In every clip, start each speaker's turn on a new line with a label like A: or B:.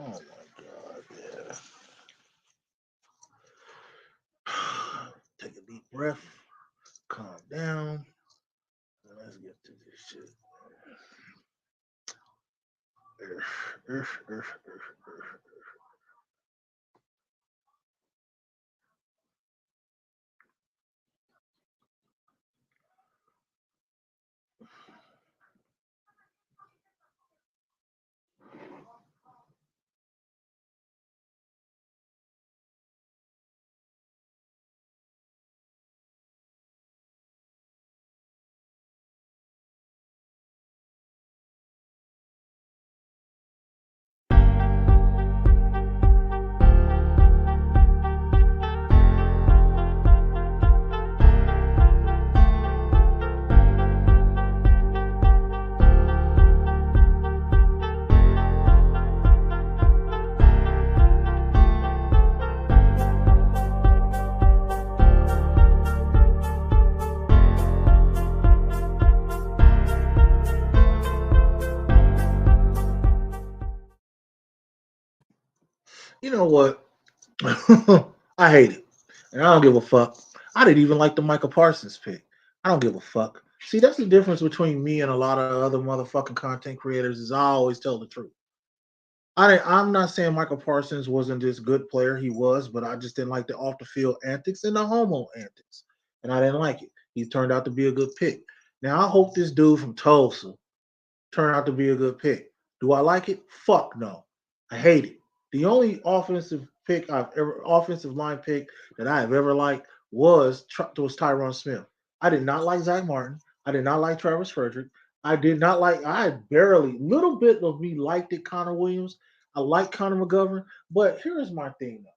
A: Oh my God, yeah. Take a deep breath, calm down, and let's get to this shit. You know what? I hate it. And I don't give a fuck. I didn't even like the Michael Parsons pick. I don't give a fuck. See, that's the difference between me and a lot of other motherfucking content creators is I always tell the truth. I'm not saying Michael Parsons wasn't this good player. He was, but I just didn't like the off the field antics and the homo antics. And I didn't like it. He turned out to be a good pick. Now I hope this dude from Tulsa turned out to be a good pick. Do I like it? Fuck no. I hate it. The only offensive line pick that I have ever liked was Tyron Smith. I did not like Zach Martin. I did not like Travis Frederick. I did not like. I barely little bit of me liked it. Connor Williams. I like Connor McGovern. But here's my thing though.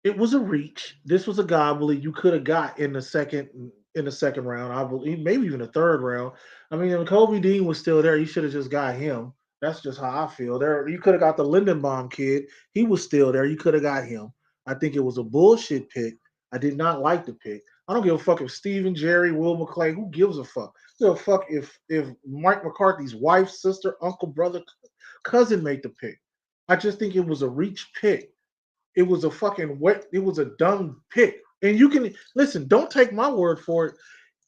A: It was a reach. This was a guy I believe you could have got in the second round. I believe maybe even the third round. I mean, if Kobe Dean was still there, you should have just got him. That's just how I feel. There, you could have got the Lindenbaum kid. He was still there. You could have got him. I think it was a bullshit pick. I did not like the pick. I don't give a fuck if Steven, Jerry, Will McClay. Who gives a fuck? Who gives a fuck if Mike McCarthy's wife, sister, uncle, brother, cousin made the pick. I just think it was a reach pick. It was a fucking wet. It was a dumb pick. And you can listen. Don't take my word for it.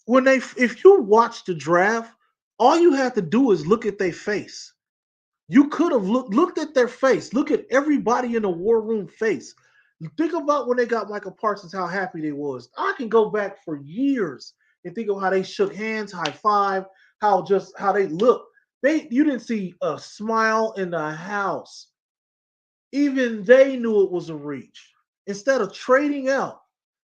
A: If you watch the draft, all you have to do is look at their face. You could have looked at their face. Look at everybody in the war room face. You think about when they got Michael Parsons, how happy they was. I can go back for years and think of how they shook hands, high five, how they look. You didn't see a smile in the house. Even they knew it was a reach. Instead of trading out,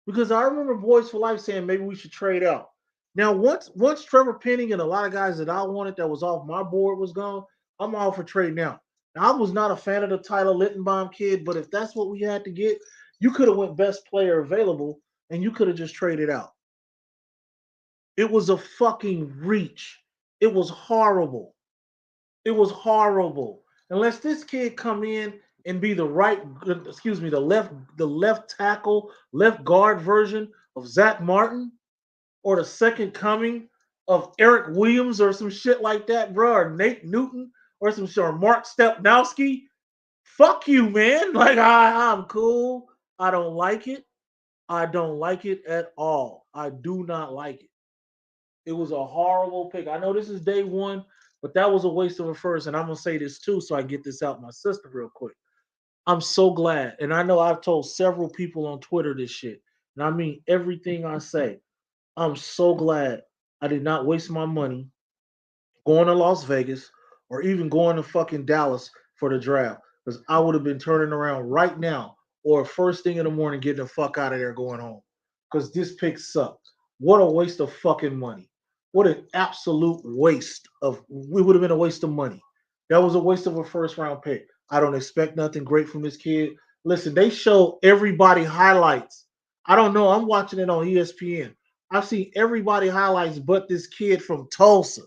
A: because I remember Boys for Life saying maybe we should trade out. Now, once Trevor Penning and a lot of guys that I wanted that was off my board was gone, I'm all for trading out. Now, I was not a fan of the Tyler Littenbaum kid, but if that's what we had to get, you could have went best player available and you could have just traded out. It was a fucking reach. It was horrible. It was horrible. Unless this kid come in and be the left tackle, left guard version of Zach Martin, or the second coming of Eric Williams or some shit like that, bro, or Nate Newton or some shit, or Mark Stepnowski. Fuck you, man. Like I'm cool. I don't like it. I don't like it at all. I do not like it. It was a horrible pick. I know this is day one, but that was a waste of a first. And I'm gonna say this too, so I get this out my system real quick. I'm so glad, and I know I've told several people on Twitter this shit, and I mean everything I say. I'm so glad I did not waste my money going to Las Vegas or even going to fucking Dallas for the draft, because I would have been turning around right now or first thing in the morning getting the fuck out of there going home. Because this pick sucked. What a waste of fucking money. What an absolute waste of. We would have been a waste of money. That was a waste of a first round pick. I don't expect nothing great from this kid. Listen, they show everybody highlights. I don't know. I'm watching it on ESPN. I've seen everybody highlights but this kid from Tulsa.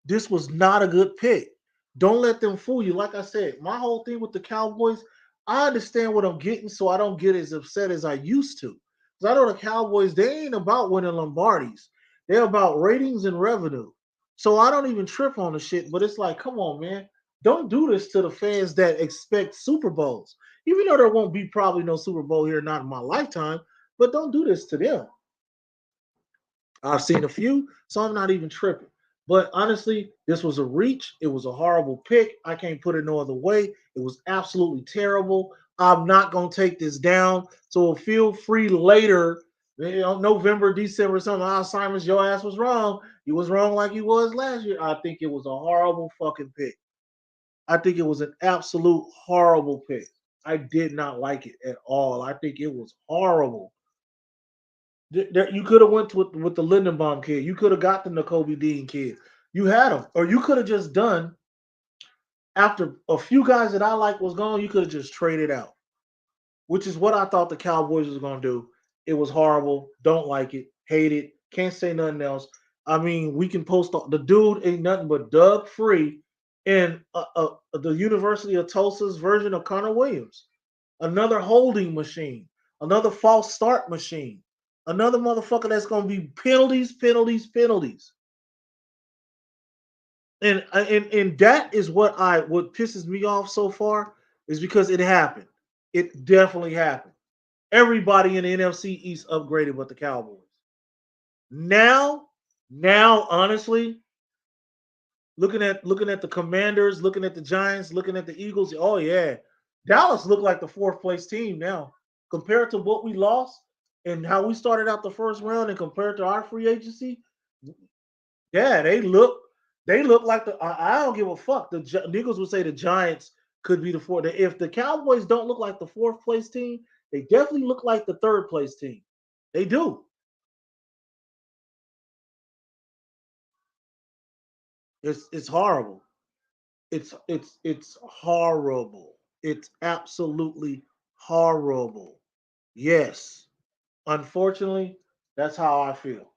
A: This was not a good pick. Don't let them fool you. Like I said, my whole thing with the Cowboys, I understand what I'm getting, so I don't get as upset as I used to. Because I know the Cowboys, they ain't about winning Lombardis. They're about ratings and revenue. So I don't even trip on the shit, but it's like, come on, man. Don't do this to the fans that expect Super Bowls. Even though there won't be probably no Super Bowl here, not in my lifetime, but don't do this to them. I've seen a few, so I'm not even tripping. But honestly, this was a reach. It was a horrible pick. I can't put it no other way. It was absolutely terrible. I'm not gonna take this down. So feel free later, November, December, something. Simons, your ass was wrong. You was wrong like you was last year. I think it was a horrible fucking pick. I think it was an absolute horrible pick. I did not like it at all. I think it was horrible. You could have went with the Lindenbaum kid. You could have got the Nakobe Dean kid. You had him, or you could have just done after a few guys that I like was gone. You could have just traded out, which is what I thought the Cowboys was going to do. It was horrible. Don't like it. Hate it. Can't say nothing else. I mean, we can post the dude ain't nothing but Doug Free and the University of Tulsa's version of Connor Williams. Another holding machine, another false start machine, another motherfucker that's going to be penalties, penalties, penalties. And that is what pisses me off so far is because it happened. It definitely happened. Everybody in the NFC East upgraded but the Cowboys. Now, honestly, looking at the Commanders, looking at the Giants, looking at the Eagles. Oh yeah, Dallas looked like the fourth place team now compared to what we lost and how we started out the first round and compared to our free agency. Yeah, they look like the. I don't give a fuck. The Eagles would say the Giants could be the fourth. If the Cowboys don't look like the fourth place team, they definitely look like the third place team. They do. It's horrible. It's horrible. It's absolutely horrible. Yes. Unfortunately, that's how I feel.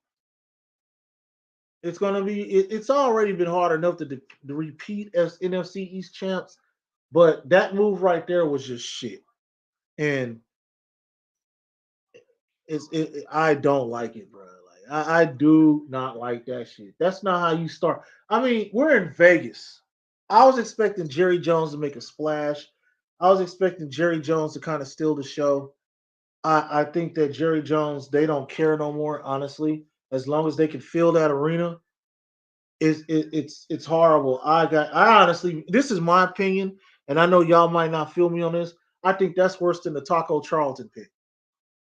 A: It's gonna be. It's already been hard enough to repeat as NFC East champs, but that move right there was just shit, and I don't like it, bro. Like I do not like that shit. That's not how you start. I mean, we're in Vegas. I was expecting Jerry Jones to make a splash. I was expecting Jerry Jones to kind of steal the show. I think that Jerry Jones, they don't care no more, honestly. As long as they can fill that arena, it's horrible. I honestly, this is my opinion, and I know y'all might not feel me on this. I think that's worse than the Taco Charlton pick.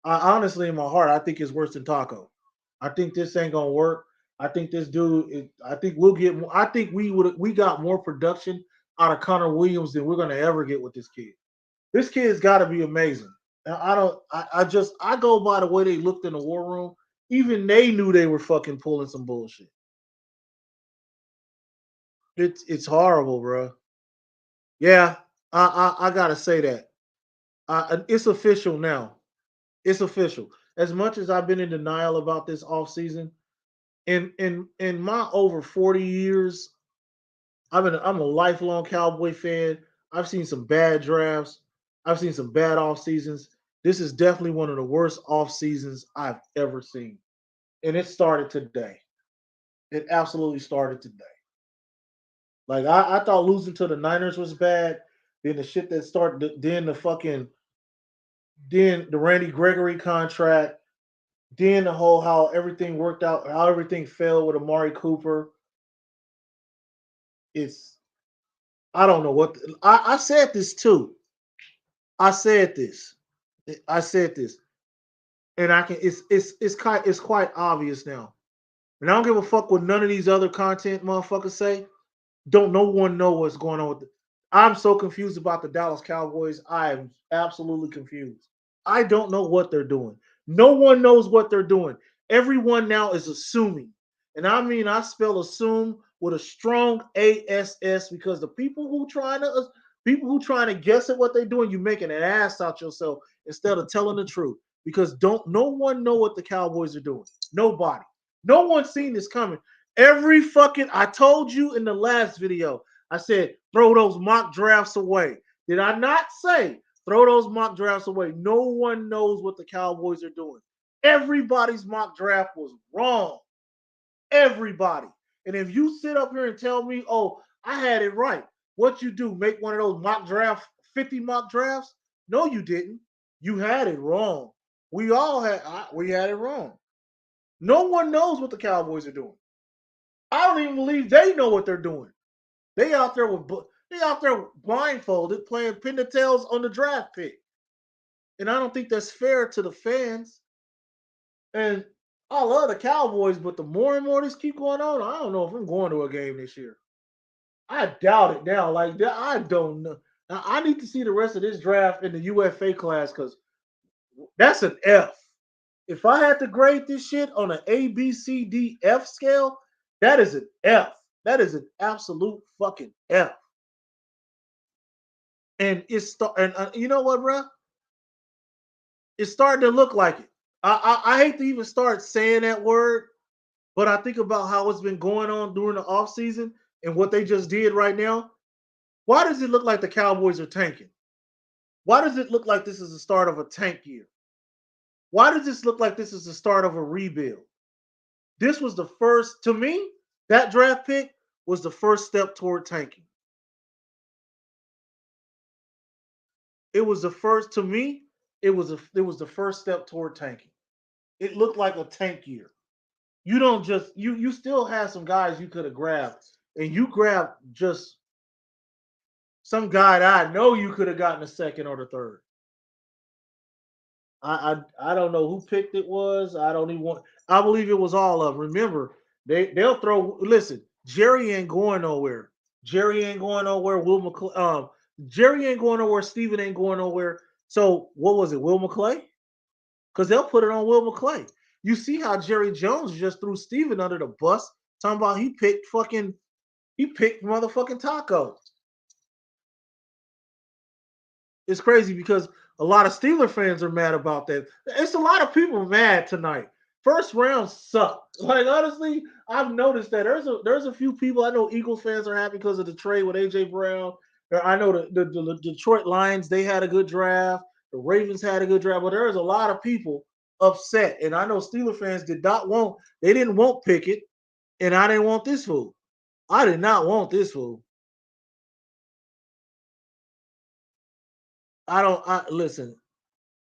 A: I honestly, in my heart, I think it's worse than Taco. I think this ain't gonna work. I think this dude. I think we'll get. I think we got more production out of Connor Williams than we're gonna ever get with this kid. This kid's got to be amazing. I don't. I go by the way they looked in the war room. Even they knew they were fucking pulling some bullshit. It's horrible, bro. Yeah, I gotta say that. It's official now. It's official. As much as I've been in denial about this offseason, in my over 40 years, I'm a lifelong Cowboy fan. I've seen some bad drafts. I've seen some bad off seasons. This is definitely one of the worst off seasons I've ever seen. And it started today. It absolutely started today. Like I thought losing to the Niners was bad. Then the shit that started then the Randy Gregory contract, then the whole how everything worked out, how everything fell with Amari Cooper. It's I don't know what I said this too. I said this. I said this, and I can. It's quite obvious now, and I don't give a fuck what none of these other content motherfuckers say. Don't no one know what's going on with it. I'm so confused about the Dallas Cowboys. I am absolutely confused. I don't know what they're doing. No one knows what they're doing. Everyone now is assuming. And I mean I spell assume with a strong ASS because the people who trying to guess at what they're doing, you making an ass out yourself instead of telling the truth. Because don't no one know what the Cowboys are doing. Nobody. No one's seen this coming. Every fucking I told you in the last video, I said throw those mock drafts away. Did I not say throw those mock drafts away? No one knows what the Cowboys are doing. Everybody's mock draft was wrong. Everybody. And if you sit up here and tell me, oh, I had it right. What you do? Make one of those mock draft, 50 mock drafts? No, you didn't. You had it wrong. We had it wrong. No one knows what the Cowboys are doing. I don't even believe they know what they're doing. They out there blindfolded playing pin the tails on the draft pick. And I don't think that's fair to the fans. And I love the Cowboys, but the more and more this keep going on, I don't know if I'm going to a game this year. I doubt it now. Like I don't know. Now, I need to see the rest of this draft in the UFA class because that's an F. If I had to grade this shit on an A, B, C, D, F scale, that is an F. That is an absolute fucking F. And you know what, bro? It's starting to look like it. I hate to even start saying that word, but I think about how it's been going on during the offseason and what they just did right now. Why does it look like the Cowboys are tanking? Why does it look like this is the start of a tank year? Why does this look like this is the start of a rebuild? This was the first, to me, that draft pick was the first step toward tanking. It was the first, to me, it was the first step toward tanking. It looked like a tank year. You don't just you still have some guys you could have grabbed, and you grabbed just some guy that I know you could have gotten a second or the third. I don't know who picked it was. I don't even want. I believe it was all of them. Remember, they'll throw. Listen, Jerry ain't going nowhere. Jerry ain't going nowhere. Jerry ain't going nowhere. Steven ain't going nowhere. So what was it? Will McClay? Because they'll put it on Will McClay. You see how Jerry Jones just threw Steven under the bus, talking about he picked motherfucking Taco. It's crazy because a lot of Steeler fans are mad about that. It's a lot of people mad tonight. First round sucked. Like honestly, I've noticed that there's a few people. I know Eagles fans are happy because of the trade with AJ Brown. I know the Detroit Lions, they had a good draft. The Ravens had a good draft, but there's a lot of people upset. And I know Steeler fans they didn't want Pickett, and I didn't want this fool. I did not want this fool. Listen.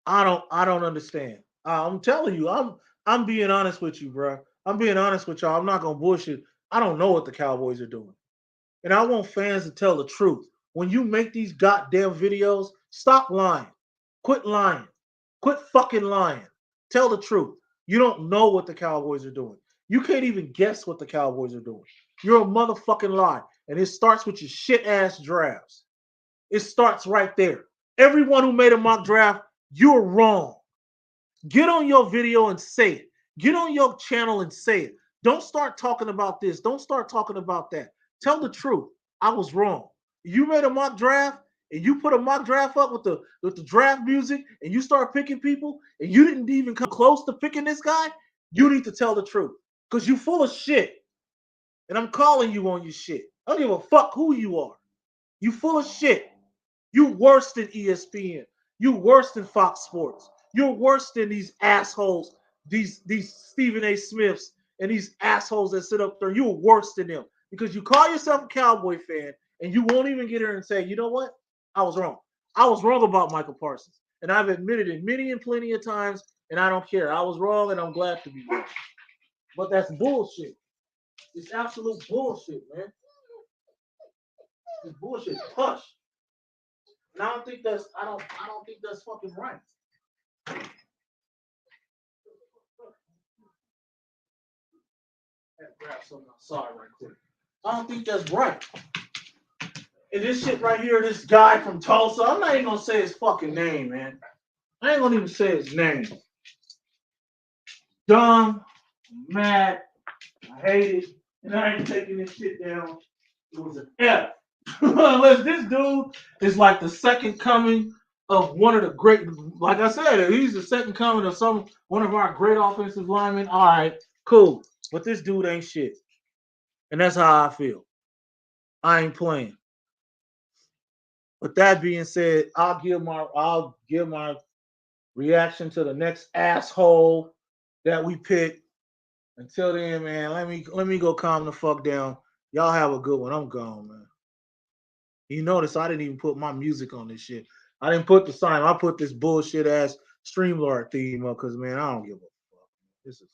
A: I don't understand. I'm telling you, I'm being honest with you, bro. I'm being honest with y'all. I'm not gonna bullshit. I don't know what the Cowboys are doing, and I want fans to tell the truth. When you make these goddamn videos, stop lying. Quit lying. Quit fucking lying. Tell the truth. You don't know what the Cowboys are doing. You can't even guess what the Cowboys are doing. You're a motherfucking lie, and it starts with your shit ass drafts. It starts right there. Everyone who made a mock draft, you're wrong. Get on your video and say it. Get on your channel and say it. Don't start talking about this. Don't start talking about that. Tell the truth. I was wrong. You made a mock draft and you put a mock draft up with the draft music and you start picking people and you didn't even come close to picking this guy. You need to tell the truth because you full of shit. And I'm calling you on your shit. I don't give a fuck who you are. You full of shit. You worse than ESPN. You worse than Fox Sports. You're worse than these assholes, these Stephen A. Smiths and these assholes that sit up there. You're worse than them because you call yourself a Cowboy fan and you won't even get here and say, you know what? I was wrong. I was wrong about Michael Parsons. And I've admitted it many and plenty of times, and I don't care. I was wrong, and I'm glad to be wrong. But that's bullshit. It's absolute bullshit, man. It's bullshit. Hush. And I don't think that's fucking right. Grab something outside right quick. I don't think that's right. And this shit right here, this guy from Tulsa, I'm not even gonna say his fucking name, man. I ain't gonna even say his name. Dumb, mad, I hate it, and I ain't taking this shit down. It was an F. Unless this dude is like the second coming of one of the great, like I said, he's the second coming of one of our great offensive linemen. All right, cool. But this dude ain't shit. And that's how I feel. I ain't playing. With that being said, I'll give my reaction to the next asshole that we pick. Until then, man, let me go calm the fuck down. Y'all have a good one. I'm gone, man. You notice I didn't even put my music on this shit. I didn't put the sign. I put this bullshit ass Streamlord theme up because man, I don't give a fuck. This is